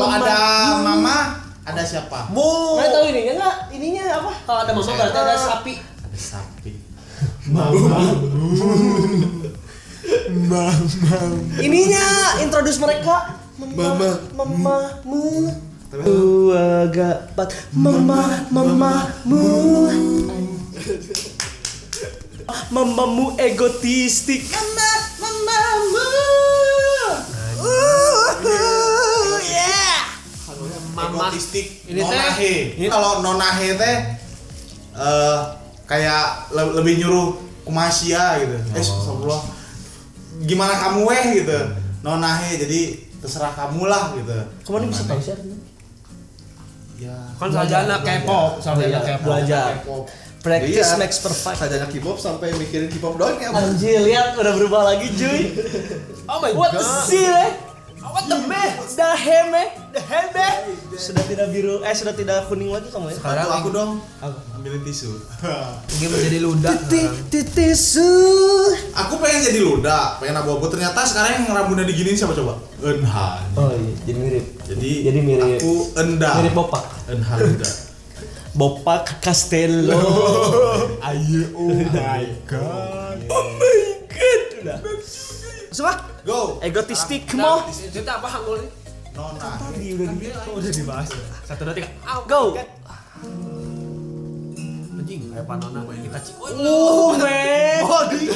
ada mama, ada siapa? Mu. Nggak tahu ininya nggak? Ininya apa? Kalau ada mama berarti ada sapi. Ada sapi. Ininya introduce mereka. Mamamu. Agak pat mamamu. Mamamu egotistik. Mamamu. Yeah. Egotistik. Ini teh. Nonahe. Ini kalau nonahe teh kayak lebih nyuruh kumasia gitu. Astagfirullah. Gimana kamu gitu. Nonahe jadi terserah kamu lah gitu. Kemarin bisa tahu sih artinya? Ya. Kan sarjana K-pop, sarjana K-pop. Belajar. Practice Iya. makes perfect. Sajanya K-pop sampai mikirin K-pop doang ya. Anjir, lihat udah berubah lagi cuy. Oh my What god. the seal What the man? The heme. The heme. Sudah tidak biru, sudah tidak kuning lagi kamu ya? Bantu aku dong. Ambilin tisu. Ini menjadi ludah. Tisu. Aku pengen jadi luda, pengen abu-abu. Ternyata sekarang yang rambutnya diginiin siapa coba? Enhan. Oh iya, jadi mirip. Jadi mirip. aku enda. Mirip Bopak. Enhan luda. Bopak Castello. Ayo, oh my god. Oh my god. Udah. Coba. Go. Egotistik mo. Itu apa hanggul nih? Nona. Udah dibahas. 1 2 3. Go. Anjing, kayak panona main kita cik. Man. Moldi.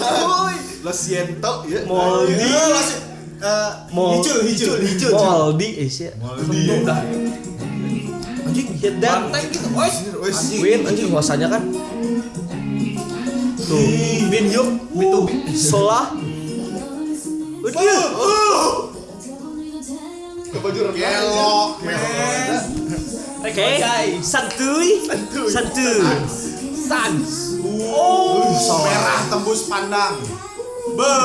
Lo siento ya. Moldi. Hijau. Moldi sih. Moldi. Anjing, hit that. Banteng gitu. Wes. Win anjing kuasanya kan. Tuh. Bin yuk. Bitu. Solah. Udah. Ke baju renang. Gelok, men. Oke. Santuy. Sans. Merah tembus pandang. Be.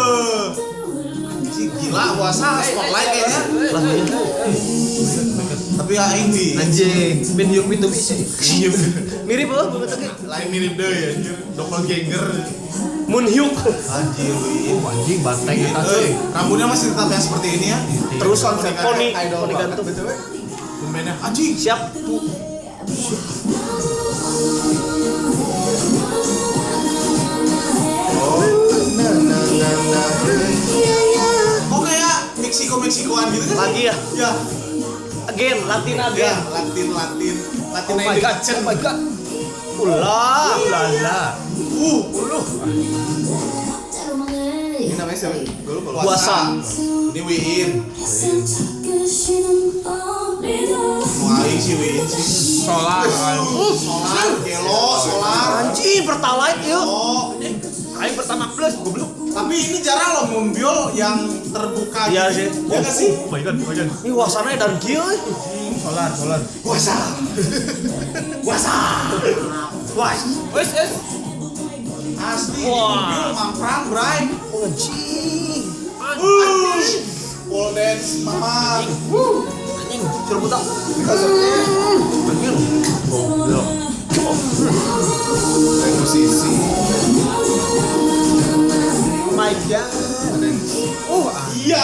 Gila puasa spotlight kayaknya. Tapi ya ini Anjing, bin yuk bitu sih. Mirip loh bentuknya. lain mirip deh ya, anjir. Doppelganger. Moonhyuk. Anjir, Win. Anjing banteng kita Eh, rambutnya masih tetap yang seperti ini ya. Terus konsep poni gantung. Pemainnya anjing. Siap. Kok kayak Meksikoan gitu kan? Lagi ya. Ya. Again, Latin Ya, again. Latin Oh my god, oh my god. Ulah. Lala. Ini namanya siapa? Gue lupa. Puasa. Ini Wiin. Mau aing sih Wiin sih. Solar. Solar, Gelo, solar. Anjing, pertalite yuk. Oh, Aing pertama plus goblok. tapi ini jarang loh mobil yang terbuka. Iya gitu. sih. Ya nggak sih? Oh my god, oh my god. Ini wasananya dan kieu. Solar. Puasa. Wah, wes. Asli, Wah. mobil mamprang, bray. Anjing. Pole dance, mama. Anjing, suruh putar. Anjing. Musisi. My god. Iya.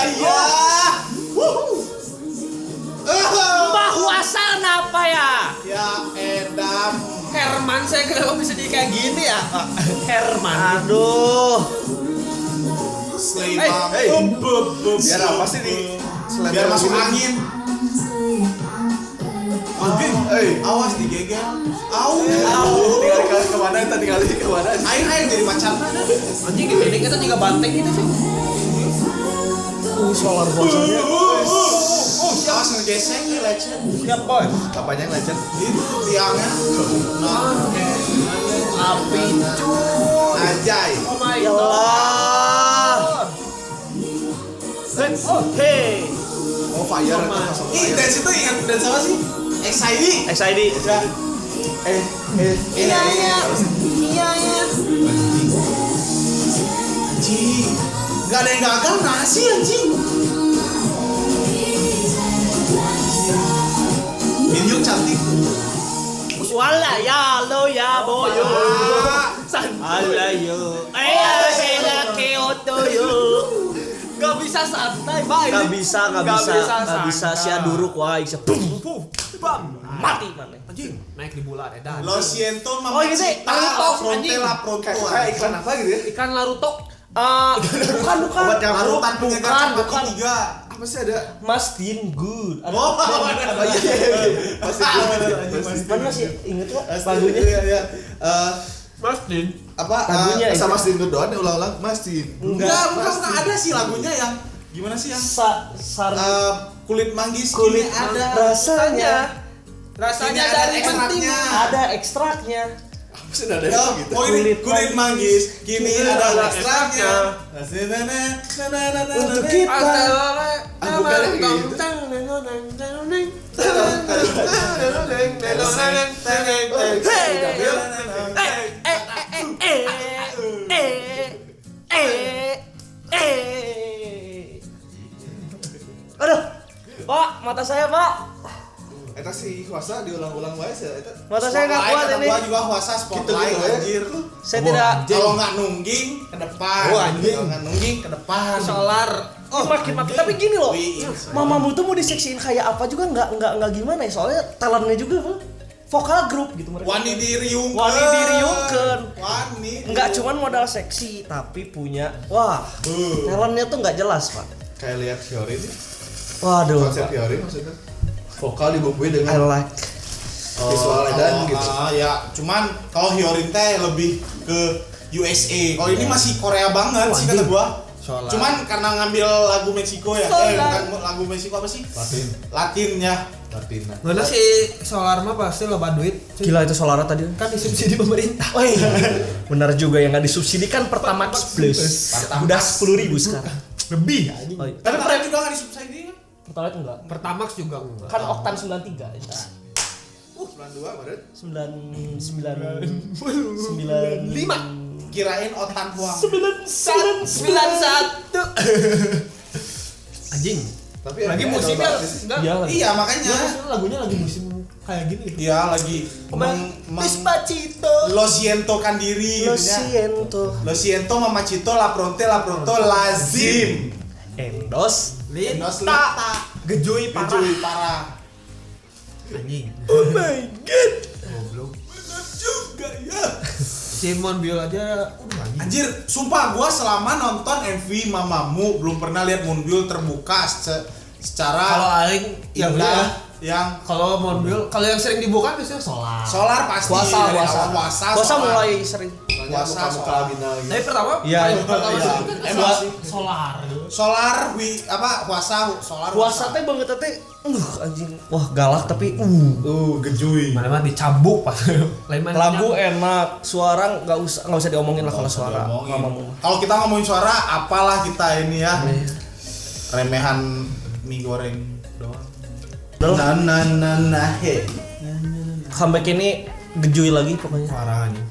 Mbah Wasan apa ya? Ya edam. Herman saya kenapa bisa jadi kayak gini ya? Herman. Aduh. Slay Hey, bang. hey. Bub. Biar apa sih nih? Biar masuk angin. Anjing, Eh, awas digegel. Au. tinggal kali kemana? Tinggal kemana? Aing jadi pacar. Anjing di sini kita juga banteng gitu sih. Solar wasannya. Awas ngegesek nih legend. Siap boy. Apanya yang lecet? Itu tiangnya. Nah, Api Ajay. Oh my Ya Allah. Hey. Oh, fire. Ih, dance itu ingat dance apa sih? XID. XID. Iya. Anjing. Gak ada yang gagal nasi anjing. Minjuk cantik. Wala ya lo ya boyo. Ah. Alayo. Sela Kyoto yo. Gak bisa santai, Pak. Nggak bisa si aduruk wae bisa bam mati mana. Anjing, naik di bulan edan. Lo siento Oh, gitu. mamacita Naruto, la fronte anjing. la pronto. Kayak iklan apa gitu ya? Ikan Naruto. Bukan Obat nyamuk. Larutan penyegar bukan. kaki 3. Apa sih ada? Mastin good. Ada Oh, Oh iya. Masih mana sih inget nggak lagunya lagunya? ya. Mas Din. Apa Lagunya sama Mas Din doang ulang-ulang Mas Din. Enggak, bukan ada sih lagunya yang gimana sih yang Sar kulit manggis kulit ini ada rasanya Rasanya Ini ada dari ekstraknya. mentimun. ada ekstraknya. Apa sih ada Oh, gitu? oh ini Kulit kulit manggis kini kini ada ada ekstraknya. Untuk kita. Bukannya gitu. Aduh, Pak, mata saya Pak, Eta si kuasa diulang-ulang wae sih eta. mata saya nggak kuat ini. Gua juga puasa spotlight Gitu, gitu, anjir. Saya tidak. Kalau nggak nungging ke depan. Oh, anjing. Kalau nggak nungging ke depan. Solar. Makin tapi gini loh, Wih, mamamu tuh mau diseksiin kayak apa juga nggak gimana ya, soalnya talentnya juga Pak. Vokal grup gitu mereka. Wani diriungkeun. Wani diriungkeun. Wani. Nggak cuman modal seksi, tapi punya wah talentnya tuh nggak jelas Pak. Kayak lihat Fiori nih. Waduh, Konsep Fiori maksudnya. Vokal dibumbui I dengan like. visual dan gitu. Ya, cuman kalau Hyorin teh lebih ke USA. Kalau ini masih Korea banget sih kata gua. Solar. Cuman karena ngambil lagu Meksiko ya. Solar. Bukan lagu Meksiko apa sih? Latin. Latin ya. Latina. Mana si Solar mah pasti loba duit. Gila itu Solara tadi. Kan disubsidi pemerintah. Oh iya. Benar juga yang nggak disubsidi kan Pertamax Plus. Pertamax. Udah 10.000 sekarang. Lebih. Oh, iya. Tapi Korea juga nggak disubsidi kan? Pertalite enggak. Pertamax juga enggak. Kan oktan 93 itu. 92 kemarin. 95. Kirain otan buang. 91. Anjing. Tapi Lagi yang musimnya ada basis. enggak. Iya. Iya makanya. Lagunya lagi musim kayak gini gitu. Iya lagi Despacito. Lo siento kan diri Lo gitu ya. siento. Lo siento mamacito la pronto lazim. Endos. Endos Lita. lita. Gejoy parah. Gejoy parah. Anjing. Oh my god. Goblok. Bener juga ya. Simon Biol aja anjing. Anjir, sumpah gua selama nonton MV Mamamu belum pernah lihat Moonbyul terbuka secara Kalau aing yang indah yang kalau Moonbyul, kalau yang sering dibuka biasanya Solar. solar pasti Puasa, dari puasa. awal puasa. Puasa solar. mulai sering. Puasa, Muka-muka solar. binal gitu. Tapi pertama Iya, pertama iya. sih kan Emang sih Solar. Solar puasa solar. Puasa teh banget teh. Anjing. Wah, galak tapi gejuy. Mana mah dicambuk pas. Lain mana lagu enak, suara nggak usah diomongin lah kalau suara. Mamamu. Kalau kita ngomongin suara, apalah kita ini ya. Remehan mie goreng doang. Udah lah. Nah, he. Comeback ini gejuy lagi pokoknya. parah anjing.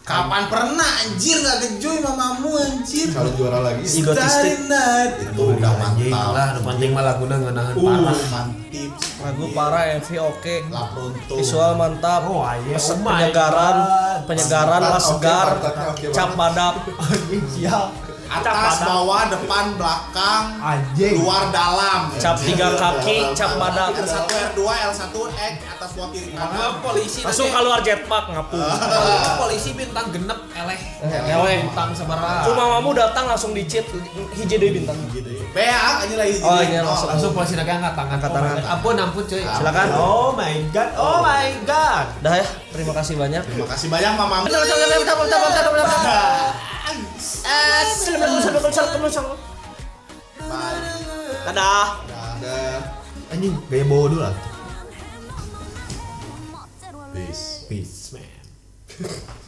Kapan pernah anjir nggak gejuy Mamamu anjir? Kalau juara lagi. Egotistik. Itu udah Anjing mantap. lah, nu penting mah laguna ngeunaheun parah. Mantip. Lagu parah, MV oke. La Pronto. Visual mantap. Oh, iya. Pesen Oh my penyegaran lah Oke, segar. pantatnya oke Cap banget. badak. Siap. Atas, bawah, depan, belakang, Anjing. luar, dalam. Cap 3 kaki, cap badak. R1, R2, L1, X, atas, bawah, kiri, Karena kanan. polisi Langsung keluar jetpack ngapu. polisi bintang genep eleh. Eleh. Bintang sabaraha. Cuma mamamu datang langsung dicit hiji deui bintang. Beak aja lagi. Oh, iya, langsung. Langsung polisi lagi angkat tangan. Angkat tangan. Ampun cuy. Silakan. Oh my god. Oh my god. Dah ya, terima kasih banyak. Terima kasih banyak Mamamu. Dadah. Ada Anjing, gaya bawa dulu lah. peace. Peace man.